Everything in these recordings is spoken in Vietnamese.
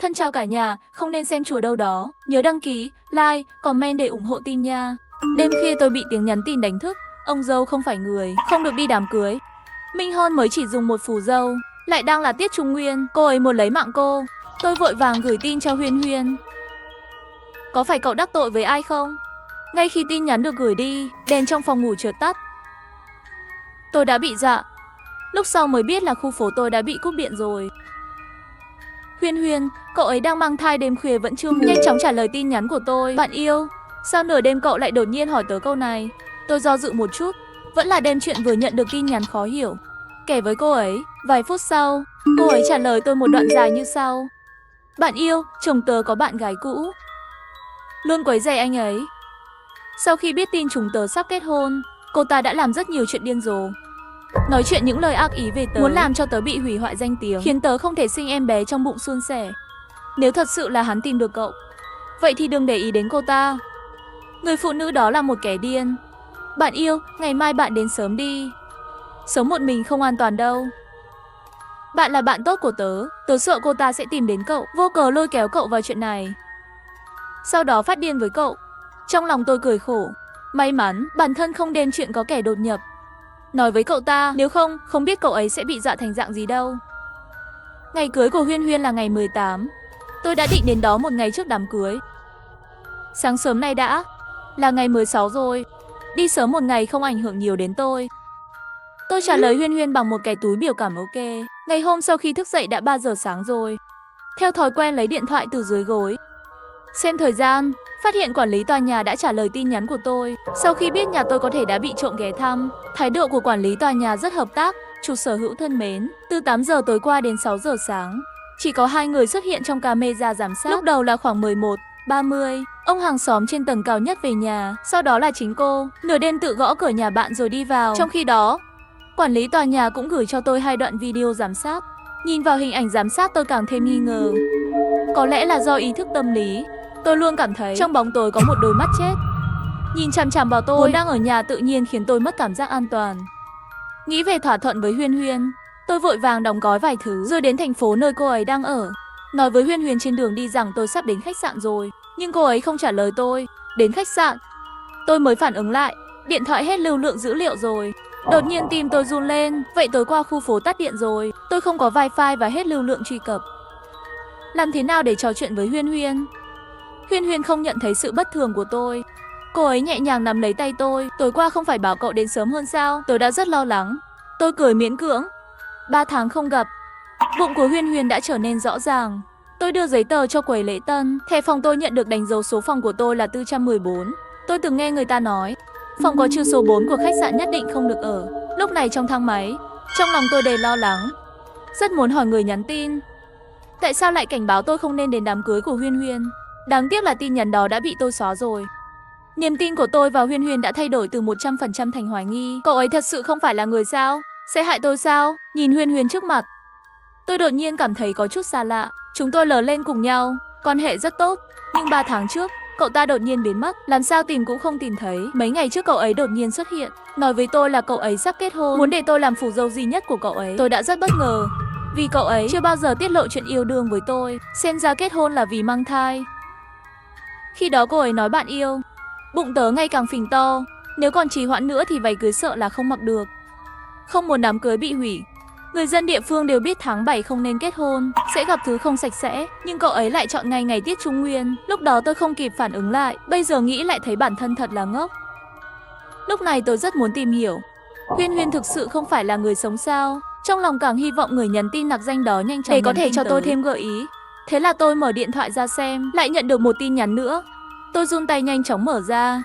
Thân chào cả nhà, không nên xem chùa đâu đó. Nhớ đăng ký, like, comment để ủng hộ tin nha. Đêm khuya tôi bị tiếng nhắn tin đánh thức. Ông dâu không phải người, không được đi đám cưới. Minh hôn mới chỉ dùng một phù dâu, lại đang là tiết trung nguyên, cô ấy muốn lấy mạng cô. Tôi vội vàng gửi tin cho Huyên Huyên. Có phải cậu đắc tội với ai không? Ngay khi tin nhắn được gửi đi, đèn trong phòng ngủ chợt tắt. Tôi đã bị dọa. Lúc sau mới biết là khu phố tôi đã bị cúp điện rồi. Huyên Huyên, cậu ấy đang mang thai, đêm khuya vẫn chưa ngủ. Nhanh chóng trả lời tin nhắn của tôi. Bạn yêu, sao nửa đêm cậu lại đột nhiên hỏi tớ câu này? Tôi do dự một chút, vẫn là đem chuyện vừa nhận được tin nhắn khó hiểu kể với cô ấy. Vài phút sau, cô ấy trả lời tôi một đoạn dài như sau. Bạn yêu, chồng tớ có bạn gái cũ, luôn quấy rầy anh ấy. Sau khi biết tin chúng tớ sắp kết hôn, cô ta đã làm rất nhiều chuyện điên rồ, nói chuyện những lời ác ý về tớ, muốn làm cho tớ bị hủy hoại danh tiếng, khiến tớ không thể sinh em bé trong bụng suôn sẻ. Nếu thật sự là hắn tìm được cậu, vậy thì đừng để ý đến cô ta. Người phụ nữ đó là một kẻ điên. Bạn yêu, ngày mai bạn đến sớm đi. Sống một mình không an toàn đâu. Bạn là bạn tốt của tớ, tớ sợ cô ta sẽ tìm đến cậu, vô cớ lôi kéo cậu vào chuyện này, sau đó phát điên với cậu. Trong lòng tôi cười khổ. May mắn bản thân không đem chuyện có kẻ đột nhập nói với cậu ta, nếu không, không biết cậu ấy sẽ bị dọa thành dạng gì đâu. Ngày cưới của Huyên Huyên là ngày 18. Tôi đã định đến đó một ngày trước đám cưới. Sáng sớm nay đã là ngày 16 rồi. Đi sớm một ngày không ảnh hưởng nhiều đến tôi. Tôi trả lời Huyên Huyên bằng một cái túi biểu cảm ok. Ngày hôm sau khi thức dậy đã 3 giờ sáng rồi. Theo thói quen lấy điện thoại từ dưới gối, xem thời gian, phát hiện quản lý tòa nhà đã trả lời tin nhắn của tôi. Sau khi biết nhà tôi có thể đã bị trộm ghé thăm, thái độ của quản lý tòa nhà rất hợp tác. Chủ sở hữu thân mến, từ 8 giờ tối qua đến 6 giờ sáng, chỉ có 2 người xuất hiện trong camera giám sát. Lúc đầu là khoảng 11:30, ông hàng xóm trên tầng cao nhất về nhà, sau đó là chính cô, nửa đêm tự gõ cửa nhà bạn rồi đi vào. Trong khi đó, quản lý tòa nhà cũng gửi cho tôi 2 đoạn video giám sát. Nhìn vào hình ảnh giám sát tôi càng thêm nghi ngờ. Có lẽ là do ý thức tâm lý, tôi luôn cảm thấy trong bóng tối có một đôi mắt chết nhìn chằm chằm vào tôi. Vốn đang ở nhà tự nhiên khiến tôi mất cảm giác an toàn. Nghĩ về thỏa thuận với Huyên Huyên, tôi vội vàng đóng gói vài thứ rồi đến thành phố nơi cô ấy đang ở. Nói với Huyên Huyên trên đường đi rằng tôi sắp đến khách sạn rồi, nhưng cô ấy không trả lời tôi. Đến khách sạn, tôi mới phản ứng lại, điện thoại hết lưu lượng dữ liệu rồi. Đột nhiên tim tôi run lên, vậy tối qua khu phố tắt điện rồi, tôi không có wifi và hết lưu lượng truy cập. Làm thế nào để trò chuyện với Huyên Huyên? Huyên Huyên không nhận thấy sự bất thường của tôi. Cô ấy nhẹ nhàng nắm lấy tay tôi. Tối qua không phải bảo cậu đến sớm hơn sao? Tôi đã rất lo lắng. Tôi cười miễn cưỡng. 3 tháng không gặp, bụng của Huyên Huyên đã trở nên rõ ràng. Tôi đưa giấy tờ cho quầy lễ tân. Thẻ phòng tôi nhận được đánh dấu số phòng của tôi là 414. Tôi từng nghe người ta nói, phòng có chữ số 4 của khách sạn nhất định không được ở. Lúc này trong thang máy, trong lòng tôi đầy lo lắng, rất muốn hỏi người nhắn tin, tại sao lại cảnh báo tôi không nên đến đám cưới của Huyên Huyên. Đáng tiếc là tin nhắn đó đã bị tôi xóa rồi. Niềm tin của tôi vào Huyên Huyên đã thay đổi từ 100% thành hoài nghi. Cậu ấy thật sự không phải là người sao? Sẽ hại tôi sao? Nhìn Huyên Huyên trước mặt, tôi đột nhiên cảm thấy có chút xa lạ. Chúng tôi lớn lên cùng nhau, quan hệ rất tốt. Nhưng 3 tháng trước, cậu ta đột nhiên biến mất, làm sao tìm cũng không tìm thấy. Mấy ngày trước cậu ấy đột nhiên xuất hiện, nói với tôi là cậu ấy sắp kết hôn, muốn để tôi làm phù dâu duy nhất của cậu ấy. Tôi đã rất bất ngờ, vì cậu ấy chưa bao giờ tiết lộ chuyện yêu đương với tôi. Xem ra kết hôn là vì mang thai. Khi đó cô ấy nói bạn yêu, bụng tớ ngày càng phình to, nếu còn trì hoãn nữa thì váy cưới sợ là không mặc được. Không muốn đám cưới bị hủy. Người dân địa phương đều biết tháng 7 không nên kết hôn, sẽ gặp thứ không sạch sẽ, nhưng cậu ấy lại chọn ngày tiết trung nguyên. Lúc đó tôi không kịp phản ứng lại, bây giờ nghĩ lại thấy bản thân thật là ngốc. Lúc này tôi rất muốn tìm hiểu, Huyên Huyên thực sự không phải là người sống sao? Trong lòng càng hy vọng người nhắn tin nặc danh đó nhanh chóng để có thể cho tôi thêm gợi ý. Thế là tôi mở điện thoại ra xem, lại nhận được một tin nhắn nữa. Tôi run tay nhanh chóng mở ra.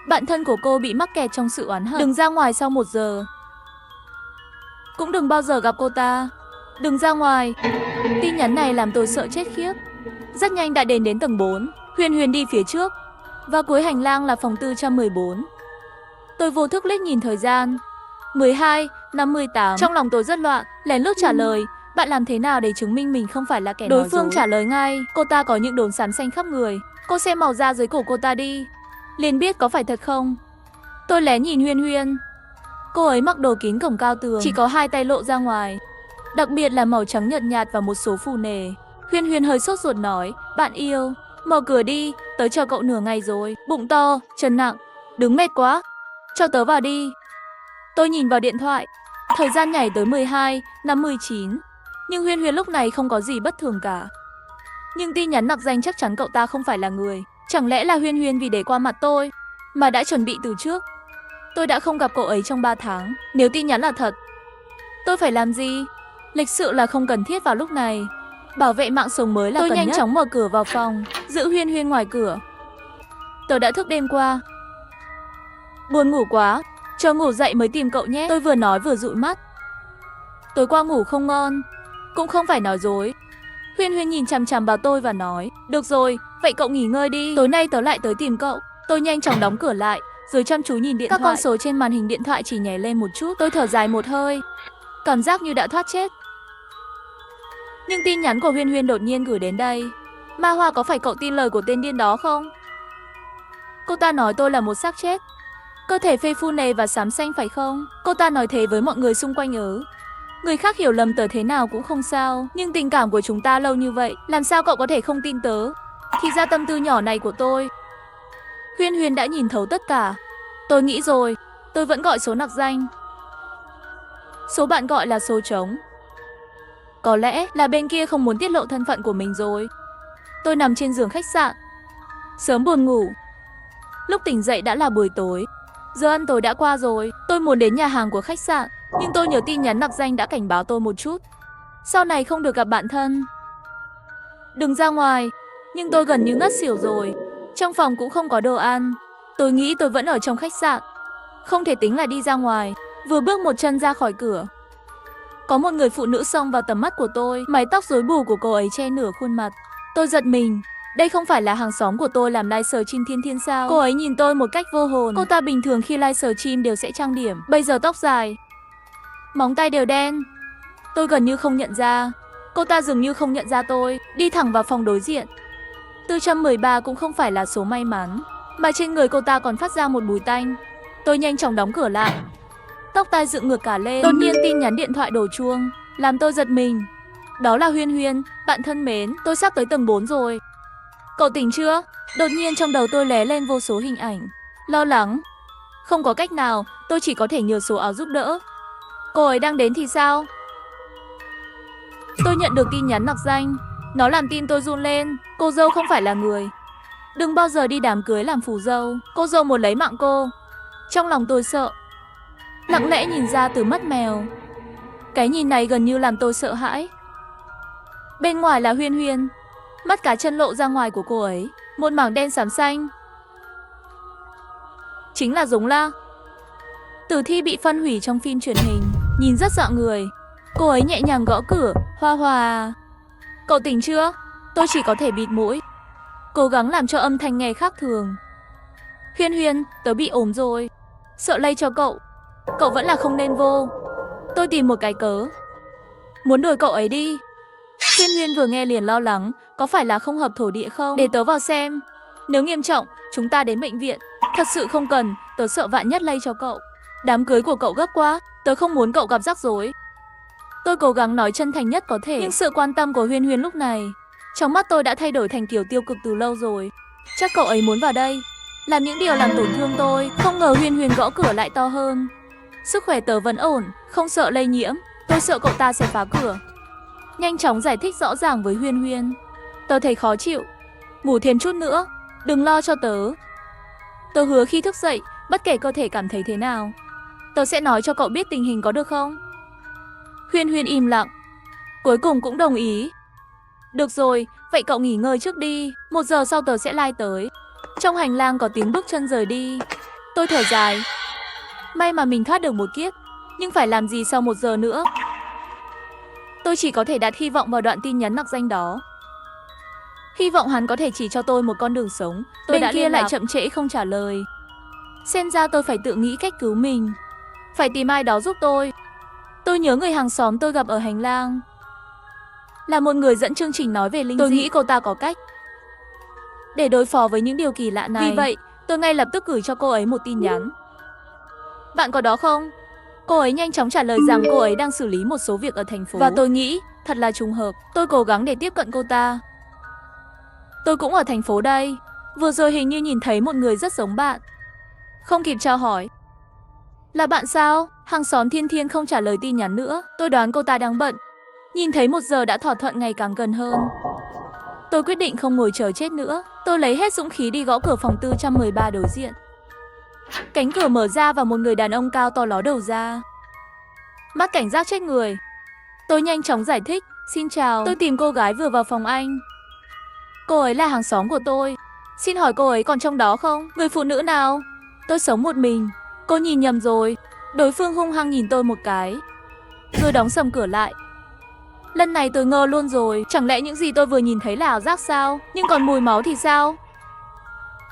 Bạn thân của cô bị mắc kẹt trong sự oán hận, đừng ra ngoài sau 1 giờ. Cũng đừng bao giờ gặp cô ta. Đừng ra ngoài. Tin nhắn này làm tôi sợ chết khiếp. Rất nhanh đã đến tầng 4. Huyên Huyên đi phía trước, và cuối hành lang là phòng 414. Tôi vô thức liếc nhìn thời gian, 12:58. Trong lòng tôi rất loạn, lén lút trả lời, bạn làm thế nào để chứng minh mình không phải là kẻ nói dối? Đối phương trả lời ngay, cô ta có những đốm sán xanh khắp người. Cô xem màu da dưới cổ cô ta đi, liền biết có phải thật không. Tôi lén nhìn Huyên Huyên. Cô ấy mặc đồ kín cổng cao tường, chỉ có 2 tay lộ ra ngoài, đặc biệt là màu trắng nhợt nhạt và một số phù nề. Huyên Huyên hơi sốt ruột nói, bạn yêu, mở cửa đi, tớ chờ cậu nửa ngày rồi, bụng to, chân nặng, đứng mệt quá, cho tớ vào đi. Tôi nhìn vào điện thoại, thời gian nhảy tới 12:59, nhưng Huyên Huyên lúc này không có gì bất thường cả. Nhưng tin nhắn nặc danh chắc chắn cậu ta không phải là người. Chẳng lẽ là Huyên Huyên vì để qua mặt tôi mà đã chuẩn bị từ trước? Tôi đã không gặp cậu ấy trong 3 tháng. Nếu tin nhắn là thật, tôi phải làm gì? Lịch sự là không cần thiết vào lúc này. Bảo vệ mạng sống mới là cần nhất. Tôi nhanh chóng mở cửa vào phòng, giữ Huyên Huyên ngoài cửa. Tớ đã thức đêm qua, buồn ngủ quá, chờ ngủ dậy mới tìm cậu nhé. Tôi vừa nói vừa dụi mắt. Tối qua ngủ không ngon, cũng không phải nói dối. Huyên Huyên nhìn chằm chằm vào tôi và nói, được rồi, vậy cậu nghỉ ngơi đi, tối nay tớ lại tới tìm cậu. Tôi nhanh chóng đóng cửa lại, rồi chăm chú nhìn điện thoại. Các con số trên màn hình điện thoại chỉ nhảy lên một chút. Tôi thở dài một hơi, cảm giác như đã thoát chết. Nhưng tin nhắn của Huyên Huyên đột nhiên gửi đến đây. Ma Hoa, có phải cậu tin lời của tên điên đó không? Cô ta nói tôi là một xác chết, cơ thể phê phu nề và xám xanh phải không? Cô ta nói thế với mọi người xung quanh ớ. Người khác hiểu lầm tớ thế nào cũng không sao, nhưng tình cảm của chúng ta lâu như vậy, làm sao cậu có thể không tin tớ? Thì ra tâm tư nhỏ này của tôi, Huyên Huyên đã nhìn thấu tất cả. Tôi nghĩ rồi, tôi vẫn gọi số nặc danh. Số bạn gọi là số trống. Có lẽ là bên kia không muốn tiết lộ thân phận của mình rồi. Tôi nằm trên giường khách sạn, sớm buồn ngủ. Lúc tỉnh dậy đã là buổi tối. Giờ ăn tối đã qua rồi. Tôi muốn đến nhà hàng của khách sạn, nhưng tôi nhớ tin nhắn nặc danh đã cảnh báo tôi một chút. Sau này không được gặp bạn thân, đừng ra ngoài. Nhưng tôi gần như ngất xỉu rồi. Trong phòng cũng không có đồ ăn. Tôi nghĩ tôi vẫn ở trong khách sạn, không thể tính là đi ra ngoài. Vừa bước một chân ra khỏi cửa, có một người phụ nữ xông vào tầm mắt của tôi. Mái tóc rối bù của cô ấy che nửa khuôn mặt. Tôi giật mình. Đây không phải là hàng xóm của tôi làm livestream Thiên Thiên sao? Cô ấy nhìn tôi một cách vô hồn. Cô ta bình thường khi livestream đều sẽ trang điểm, bây giờ tóc dài, móng tay đều đen. Tôi gần như không nhận ra. Cô ta dường như không nhận ra tôi, đi thẳng vào phòng đối diện. 413 cũng không phải là số may mắn, mà trên người cô ta còn phát ra một mùi tanh. Tôi nhanh chóng đóng cửa lại, tóc tai dựng ngược cả lên. Đột nhiên tin nhắn điện thoại đổ chuông, làm tôi giật mình. Đó là Huyên Huyên, bạn thân mến, tôi sắp tới tầng 4 rồi. Cậu tỉnh chưa? Đột nhiên trong đầu tôi lóe lên vô số hình ảnh. Lo lắng. Không có cách nào, tôi chỉ có thể nhờ số áo giúp đỡ. Cô ấy đang đến thì sao? Tôi nhận được tin nhắn nặc danh. Nó làm tim tôi run lên. Cô dâu không phải là người. Đừng bao giờ đi đám cưới làm phù dâu. Cô dâu muốn lấy mạng cô. Trong lòng tôi sợ, lặng lẽ nhìn ra từ mắt mèo. Cái nhìn này gần như làm tôi sợ hãi. Bên ngoài là Huyên Huyên, mắt cá chân lộ ra ngoài của cô ấy, một mảng đen xám xanh. Chính là Giống La, tử thi bị phân hủy trong phim truyền hình, nhìn rất dọa người. Cô ấy nhẹ nhàng gõ cửa. Hoa Hoa, cậu tỉnh chưa? Tôi chỉ có thể bịt mũi, cố gắng làm cho âm thanh nghe khác thường. Huyên Huyên, tớ bị ốm rồi, sợ lây cho cậu. Cậu vẫn là không nên vô. Tôi tìm một cái cớ, muốn đuổi cậu ấy đi. Huyên Huyên vừa nghe liền lo lắng, có phải là không hợp thổ địa không? Để tớ vào xem. Nếu nghiêm trọng, chúng ta đến bệnh viện. Thật sự không cần, tớ sợ vạn nhất lây cho cậu. Đám cưới của cậu gấp quá, tớ không muốn cậu gặp rắc rối. Tôi cố gắng nói chân thành nhất có thể, nhưng sự quan tâm của Huyên Huyên lúc này, trong mắt tôi đã thay đổi thành kiểu tiêu cực từ lâu rồi. Chắc cậu ấy muốn vào đây, làm những điều làm tổn thương tôi. Không ngờ Huyên Huyên gõ cửa lại to hơn. Sức khỏe tớ vẫn ổn, không sợ lây nhiễm. Tôi sợ cậu ta sẽ phá cửa. Nhanh chóng giải thích rõ ràng với Huyên Huyên. Tớ thấy khó chịu, ngủ thêm chút nữa, đừng lo cho tớ. Tớ hứa khi thức dậy, bất kể cơ thể cảm thấy thế nào, tớ sẽ nói cho cậu biết tình hình, có được không? Huyên Huyên im lặng, cuối cùng cũng đồng ý. Được rồi, vậy cậu nghỉ ngơi trước đi, 1 giờ sau tớ sẽ lai tới. Trong hành lang có tiếng bước chân rời đi. Tôi thở dài. May mà mình thoát được một kiếp, nhưng phải làm gì sau 1 giờ nữa? Tôi chỉ có thể đặt hy vọng vào đoạn tin nhắn nặc danh đó. Hy vọng hắn có thể chỉ cho tôi một con đường sống. Tôi bên đã kia lại chậm trễ không trả lời. Xem ra tôi phải tự nghĩ cách cứu mình, phải tìm ai đó giúp tôi. Tôi nhớ người hàng xóm tôi gặp ở hành lang, là một người dẫn chương trình nói về linh dị. Tôi nghĩ cô ta có cách để đối phó với những điều kỳ lạ này. Vì vậy, tôi ngay lập tức gửi cho cô ấy một tin nhắn. Bạn có đó không? Cô ấy nhanh chóng trả lời rằng cô ấy đang xử lý một số việc ở thành phố, và tôi nghĩ Thật là trùng hợp, tôi cố gắng để tiếp cận cô ta. Tôi cũng ở thành phố đây. Vừa rồi hình như nhìn thấy một người rất giống bạn. Không kịp chào hỏi. Là bạn sao? Hàng xóm Thiên Thiên không trả lời tin nhắn nữa. Tôi đoán cô ta đang bận. Nhìn thấy 1 giờ đã thỏa thuận ngày càng gần hơn. Tôi quyết định không ngồi chờ chết nữa. Tôi lấy hết dũng khí đi gõ cửa phòng 413 đối diện. Cánh cửa mở ra và một người đàn ông cao to ló đầu ra. Mắt cảnh giác chết người. Tôi nhanh chóng giải thích. Xin chào, tôi tìm cô gái vừa vào phòng anh. Cô ấy là hàng xóm của tôi. Xin hỏi cô ấy còn trong đó không? Người phụ nữ nào? Tôi sống một mình. Cô nhìn nhầm rồi. Đối phương hung hăng nhìn tôi một cái, rồi đóng sầm cửa lại. Lần này tôi ngơ luôn rồi. Chẳng lẽ những gì tôi vừa nhìn thấy là ảo giác sao? Nhưng còn mùi máu thì sao?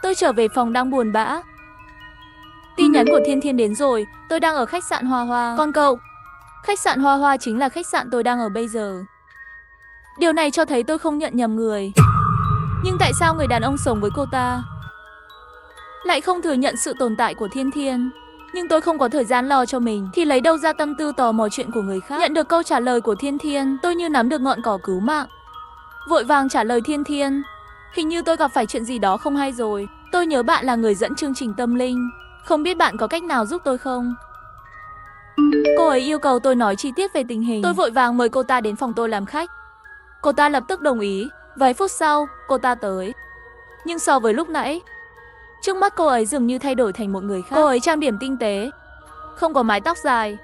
Tôi trở về phòng đang buồn bã. Tin nhắn của Thiên Thiên đến rồi. Tôi đang ở khách sạn Hoa Hoa. Còn cậu? Khách sạn Hoa Hoa chính là khách sạn tôi đang ở bây giờ. Điều này cho thấy tôi không nhận nhầm người. Nhưng tại sao người đàn ông sống với cô ta lại không thừa nhận sự tồn tại của Thiên Thiên? Nhưng tôi không có thời gian lo cho mình, thì lấy đâu ra tâm tư tò mò chuyện của người khác. Nhận được câu trả lời của Thiên Thiên, tôi như nắm được ngọn cỏ cứu mạng. Vội vàng trả lời Thiên Thiên. Hình như tôi gặp phải chuyện gì đó không hay rồi. Tôi nhớ bạn là người dẫn chương trình tâm linh. Không biết bạn có cách nào giúp tôi không? Cô ấy yêu cầu tôi nói chi tiết về tình hình. Tôi vội vàng mời cô ta đến phòng tôi làm khách. Cô ta lập tức đồng ý. Vài phút sau, cô ta tới. Nhưng so với lúc nãy, trước mắt cô ấy dường như thay đổi thành một người khác. Cô ấy trang điểm tinh tế, không có mái tóc dài.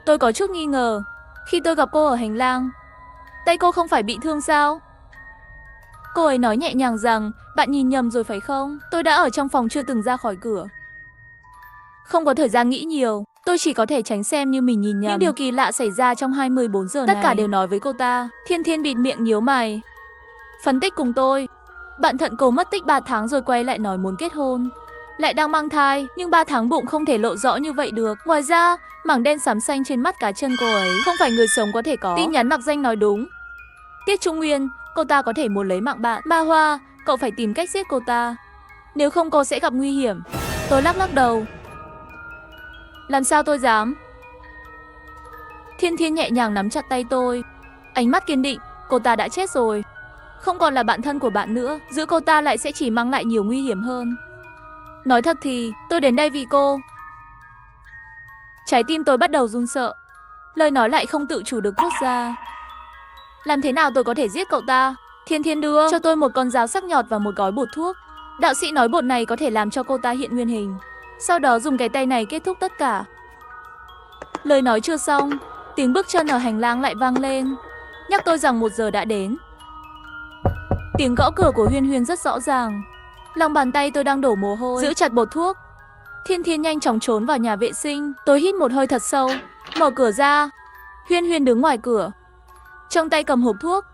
Tôi có chút nghi ngờ khi tôi gặp cô ở hành lang. Tay cô không phải bị thương sao? Cô ấy nói nhẹ nhàng rằng, bạn nhìn nhầm rồi phải không? Tôi đã ở trong phòng chưa từng ra khỏi cửa. Không có thời gian nghĩ nhiều, tôi chỉ có thể tránh xem như mình nhìn nhầm. Những điều kỳ lạ xảy ra trong 24 giờ này, tất cả đều nói với cô ta. Thiên Thiên bịt miệng nhíu mày, phân tích cùng tôi. Bạn thân cô mất tích 3 tháng rồi quay lại nói muốn kết hôn, lại đang mang thai, nhưng 3 tháng bụng không thể lộ rõ như vậy được. Ngoài ra, mảng đen xám xanh trên mắt cá chân cô ấy không phải người sống có thể có. Tin nhắn nặc danh nói đúng. Tiết Trung Nguyên, cô ta có thể muốn lấy mạng bạn. Ma Hoa, cậu phải tìm cách giết cô ta, nếu không cô sẽ gặp nguy hiểm. Tôi lắc lắc đầu. Làm sao tôi dám? Thiên Thiên nhẹ nhàng nắm chặt tay tôi, ánh mắt kiên định. Cô ta đã chết rồi, không còn là bạn thân của bạn nữa. Giữ cô ta lại sẽ chỉ mang lại nhiều nguy hiểm hơn. Nói thật thì, tôi đến đây vì cô. Trái tim tôi bắt đầu run sợ, lời nói lại không tự chủ được thốt ra. Làm thế nào tôi có thể giết cậu ta? Thiên Thiên đưa cho tôi một con dao sắc nhọt và một gói bột thuốc. Đạo sĩ nói bột này có thể làm cho cô ta hiện nguyên hình, sau đó dùng cái tay này kết thúc tất cả. Lời nói chưa xong, tiếng bước chân ở hành lang lại vang lên, nhắc tôi rằng 1 giờ đã đến. Tiếng gõ cửa của Huyên Huyên rất rõ ràng. Lòng bàn tay tôi đang đổ mồ hôi, giữ chặt bột thuốc. Thiên Thiên nhanh chóng trốn vào nhà vệ sinh. Tôi hít một hơi thật sâu, mở cửa ra. Huyên Huyên đứng ngoài cửa, trong tay cầm hộp thuốc,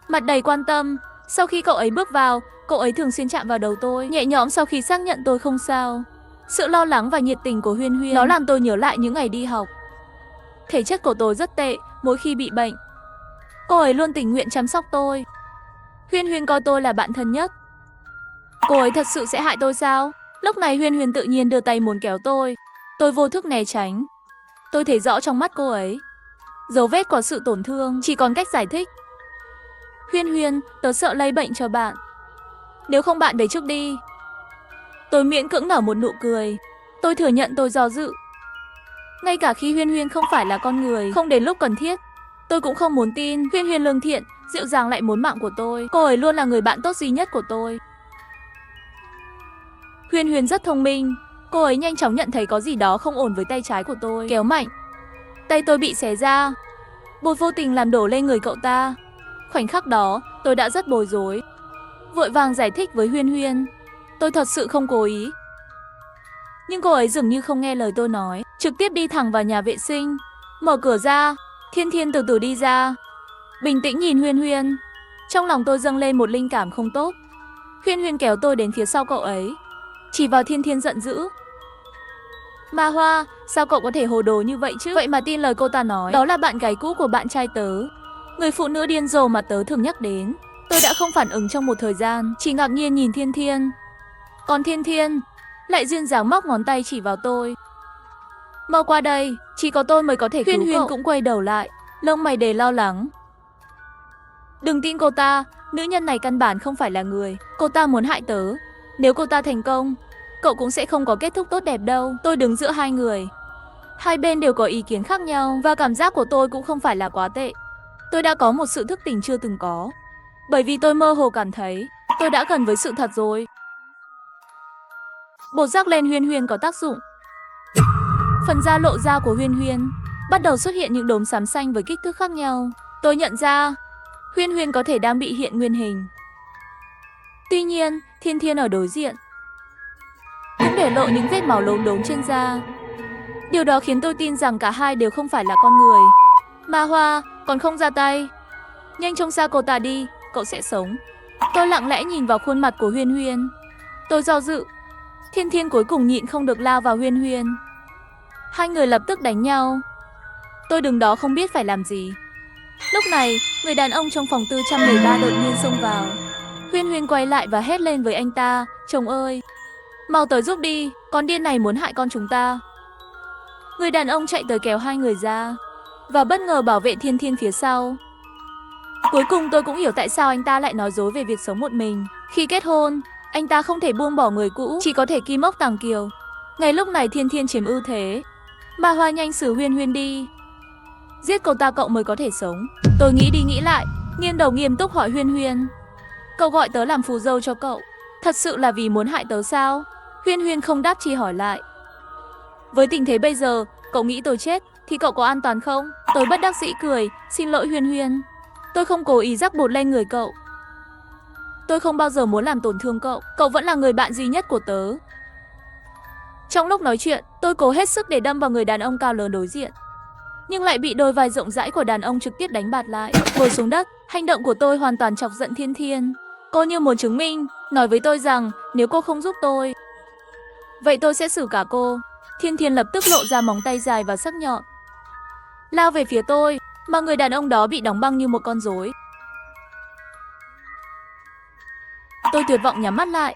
mặt đầy quan tâm. Sau khi cậu ấy bước vào, cậu ấy thường xuyên chạm vào đầu tôi, nhẹ nhõm sau khi xác nhận tôi không sao. Sự lo lắng và nhiệt tình của Huyên Huyên, nó làm tôi nhớ lại những ngày đi học. Thể chất của tôi rất tệ, mỗi khi bị bệnh, cô ấy luôn tình nguyện chăm sóc tôi. Huyên Huyên coi tôi là bạn thân nhất. Cô ấy thật sự sẽ hại tôi sao? Lúc này Huyên Huyên tự nhiên đưa tay muốn kéo tôi. Tôi vô thức né tránh. Tôi thấy rõ trong mắt cô ấy dấu vết của sự tổn thương, chỉ còn cách giải thích. Huyên Huyên, tớ sợ lây bệnh cho bạn, nếu không bạn về trước đi. Tôi miễn cưỡng nở một nụ cười. Tôi thừa nhận tôi do dự. Ngay cả khi Huyên Huyên không phải là con người, không đến lúc cần thiết, tôi cũng không muốn tin. Huyên Huyên lương thiện, dịu dàng lại muốn mạng của tôi. Cô ấy luôn là người bạn tốt duy nhất của tôi. Huyên Huyên rất thông minh. Cô ấy nhanh chóng nhận thấy có gì đó không ổn với tay trái của tôi, kéo mạnh. Tay tôi bị xé ra, bột vô tình làm đổ lên người cậu ta. Khoảnh khắc đó, tôi đã rất bối rối. Vội vàng giải thích với Huyên Huyên, tôi thật sự không cố ý. Nhưng cô ấy dường như không nghe lời tôi nói, trực tiếp đi thẳng vào nhà vệ sinh. Mở cửa ra, Thiên Thiên từ từ đi ra, bình tĩnh nhìn Huyên Huyên. Trong lòng tôi dâng lên một linh cảm không tốt. Huyên Huyên kéo tôi đến phía sau cậu ấy, chỉ vào Thiên Thiên giận dữ. Ma Hoa, sao cậu có thể hồ đồ như vậy chứ? Vậy mà tin lời cô ta nói, đó là bạn gái cũ của bạn trai tớ, người phụ nữ điên rồ mà tớ thường nhắc đến. Tôi đã không phản ứng trong một thời gian, chỉ ngạc nhiên nhìn Thiên Thiên. Còn Thiên Thiên lại duyên dáng móc ngón tay chỉ vào tôi. Mau qua đây, chỉ có tôi mới có thể cứu cậu. Huyên Huyên cũng quay đầu lại, lông mày đầy lo lắng. Đừng tin cô ta, nữ nhân này căn bản không phải là người. Cô ta muốn hại tớ. Nếu cô ta thành công, cậu cũng sẽ không có kết thúc tốt đẹp đâu. Tôi đứng giữa hai người. Hai bên đều có ý kiến khác nhau và cảm giác của tôi cũng không phải là quá tệ. Tôi đã có một sự thức tỉnh chưa từng có. Bởi vì tôi mơ hồ cảm thấy tôi đã gần với sự thật rồi. Bột rắc lên Huyên Huyên có tác dụng. Phần da lộ ra của Huyên Huyên bắt đầu xuất hiện những đốm xám xanh với kích thước khác nhau. Tôi nhận ra Huyên Huyên có thể đang bị hiện nguyên hình. Tuy nhiên, Thiên Thiên ở đối diện cũng để lộ những vết máu lốm đốm trên da. Điều đó khiến tôi tin rằng cả hai đều không phải là con người. Ma Hoa còn không ra tay. Nhanh trông xa cô ta đi, cậu sẽ sống. Tôi lặng lẽ nhìn vào khuôn mặt của Huyên Huyên. Tôi do dự. Thiên Thiên cuối cùng nhịn không được lao vào Huyên Huyên. Hai người lập tức đánh nhau. Tôi đứng đó không biết phải làm gì. Lúc này, người đàn ông trong phòng 413 đột nhiên xông vào. Huyên Huyên quay lại và hét lên với anh ta, chồng ơi, mau tới giúp đi, con điên này muốn hại con chúng ta. Người đàn ông chạy tới kéo hai người ra và bất ngờ bảo vệ Thiên Thiên phía sau. Cuối cùng tôi cũng hiểu tại sao anh ta lại nói dối về việc sống một mình. Khi kết hôn, anh ta không thể buông bỏ người cũ, chỉ có thể kim ốc tàng kiều. Ngay lúc này Thiên Thiên chiếm ưu thế. Ma Hoa nhanh xử Huyên Huyên đi. Giết cô ta cậu mới có thể sống. Tôi nghĩ đi nghĩ lại, nghiêng đầu nghiêm túc hỏi Huyên Huyên, cậu gọi tớ làm phù dâu cho cậu, thật sự là vì muốn hại tớ sao? Huyên Huyên không đáp, chỉ hỏi lại, với tình thế bây giờ, cậu nghĩ tôi chết thì cậu có an toàn không? Tôi bất đắc dĩ cười, xin lỗi Huyên Huyên, tôi không cố ý rắc bột lên người cậu. Tôi không bao giờ muốn làm tổn thương cậu, cậu vẫn là người bạn duy nhất của tớ. Trong lúc nói chuyện, tôi cố hết sức để đâm vào người đàn ông cao lớn đối diện, nhưng lại bị đôi vai rộng rãi của đàn ông trực tiếp đánh bạt lại. Ngồi xuống đất, hành động của tôi hoàn toàn chọc giận Thiên Thiên. Cô như muốn chứng minh, nói với tôi rằng nếu cô không giúp tôi, vậy tôi sẽ xử cả cô. Thiên Thiên lập tức lộ ra móng tay dài và sắc nhọn, lao về phía tôi, mà người đàn ông đó bị đóng băng như một con rối. Tôi tuyệt vọng nhắm mắt lại.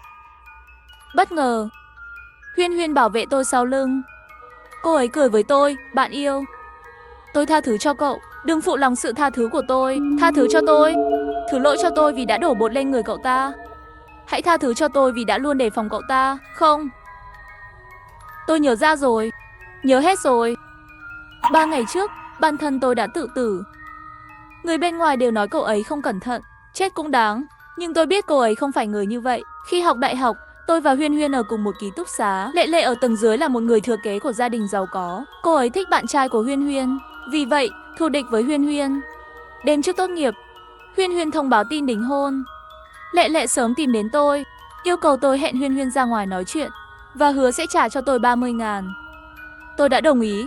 Bất ngờ, Huyên Huyên bảo vệ tôi sau lưng. Cô ấy cười với tôi, bạn yêu, tôi tha thứ cho cậu, đừng phụ lòng sự tha thứ của tôi, tha thứ cho tôi, thứ lỗi cho tôi vì đã đổ bột lên người cậu ta. Hãy tha thứ cho tôi vì đã luôn đề phòng cậu ta. Không, tôi nhớ ra rồi, nhớ hết rồi. 3 ngày trước, bản thân tôi đã tự tử. Người bên ngoài đều nói cậu ấy không cẩn thận, chết cũng đáng, nhưng tôi biết cô ấy không phải người như vậy. Khi học đại học, tôi và Huyên Huyên ở cùng một ký túc xá. Lệ Lệ ở tầng dưới là một người thừa kế của gia đình giàu có. Cô ấy thích bạn trai của Huyên Huyên, vì vậy thù địch với Huyên Huyên. Đêm trước tốt nghiệp, Huyên Huyên thông báo tin đính hôn. Lệ Lệ sớm tìm đến tôi, yêu cầu tôi hẹn Huyên Huyên ra ngoài nói chuyện và hứa sẽ trả cho tôi 30.000. Tôi đã đồng ý,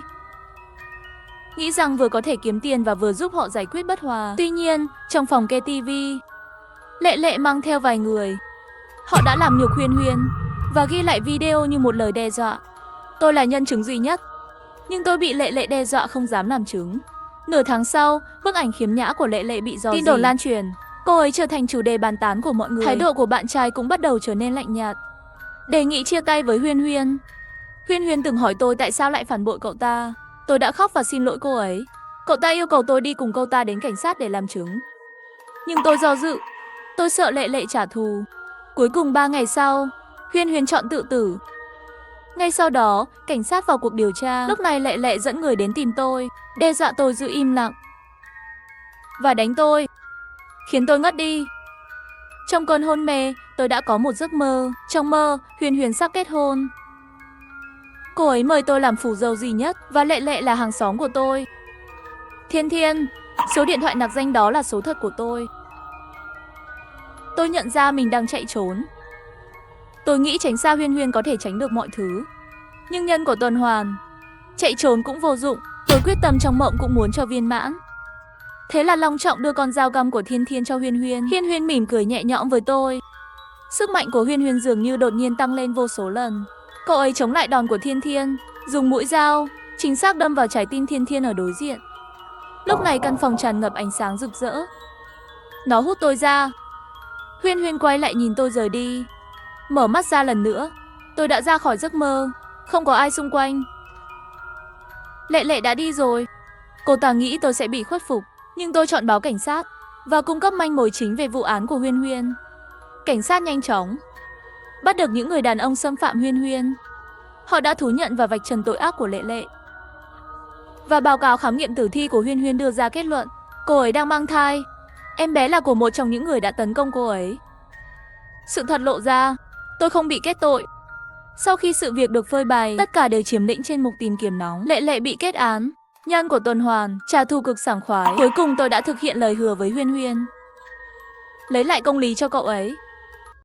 nghĩ rằng vừa có thể kiếm tiền và vừa giúp họ giải quyết bất hòa. Tuy nhiên, trong phòng nghe tivi, Lệ Lệ mang theo vài người. Họ đã làm nhục Huyên Huyên và ghi lại video như một lời đe dọa. Tôi là nhân chứng duy nhất, nhưng tôi bị Lệ Lệ đe dọa không dám làm chứng. Nửa tháng sau, bức ảnh khiếm nhã của Lệ Lệ bị rò rỉ. Tin đồn lan truyền, cô ấy trở thành chủ đề bàn tán của mọi người. Thái độ của bạn trai cũng bắt đầu trở nên lạnh nhạt, đề nghị chia tay với Huyên Huyên. Huyên Huyên từng hỏi tôi tại sao lại phản bội cậu ta. Tôi đã khóc và xin lỗi cô ấy. Cậu ta yêu cầu tôi đi cùng cô ta đến cảnh sát để làm chứng, nhưng tôi do dự. Tôi sợ Lệ Lệ trả thù. Cuối cùng 3 ngày sau, Huyên Huyên chọn tự tử. Ngay sau đó, cảnh sát vào cuộc điều tra. Lúc này Lệ Lệ dẫn người đến tìm tôi, đe dọa tôi giữ im lặng và đánh tôi, khiến tôi ngất đi. Trong cơn hôn mê, tôi đã có một giấc mơ. Trong mơ, Huyên Huyên sắp kết hôn. Cô ấy mời tôi làm phù dâu duy nhất và Lệ Lệ là hàng xóm của tôi. Thiên Thiên, số điện thoại nặc danh đó là số thật của tôi. Tôi nhận ra mình đang chạy trốn. Tôi nghĩ tránh xa Huyên Huyên có thể tránh được mọi thứ, nhưng nhân của tuần hoàn, chạy trốn cũng vô dụng. Tôi quyết tâm trong mộng cũng muốn cho viên mãn. Thế là long trọng đưa con dao găm của Thiên Thiên cho Huyên Huyên. Huyên Huyên mỉm cười nhẹ nhõm với tôi. Sức mạnh của Huyên Huyên dường như đột nhiên tăng lên vô số lần. Cậu ấy chống lại đòn của Thiên Thiên, dùng mũi dao chính xác đâm vào trái tim Thiên Thiên ở đối diện. Lúc này căn phòng tràn ngập ánh sáng rực rỡ. Nó hút tôi ra. Huyên Huyên quay lại nhìn tôi rời đi. Mở mắt ra lần nữa, tôi đã ra khỏi giấc mơ. Không có ai xung quanh. Lệ Lệ đã đi rồi. Cô ta nghĩ tôi sẽ bị khuất phục, nhưng tôi chọn báo cảnh sát. và cung cấp manh mối chính về vụ án của Huyên Huyên. Cảnh sát nhanh chóng bắt được những người đàn ông xâm phạm Huyên Huyên. Họ đã thú nhận và vạch trần tội ác của Lệ Lệ. Và báo cáo khám nghiệm tử thi của Huyên Huyên đưa ra kết luận cô ấy đang mang thai. Em bé là của một trong những người đã tấn công cô ấy. Sự thật lộ ra, tôi không bị kết tội. Sau khi sự việc được phơi bày, tất cả đều chiếm lĩnh trên mục tìm kiếm nóng. Lệ Lệ bị kết án. Nhân của tuần hoàn, trả thù cực sảng khoái. Cuối cùng tôi đã thực hiện lời hứa với Huyên Huyên. Lấy lại công lý cho cậu ấy.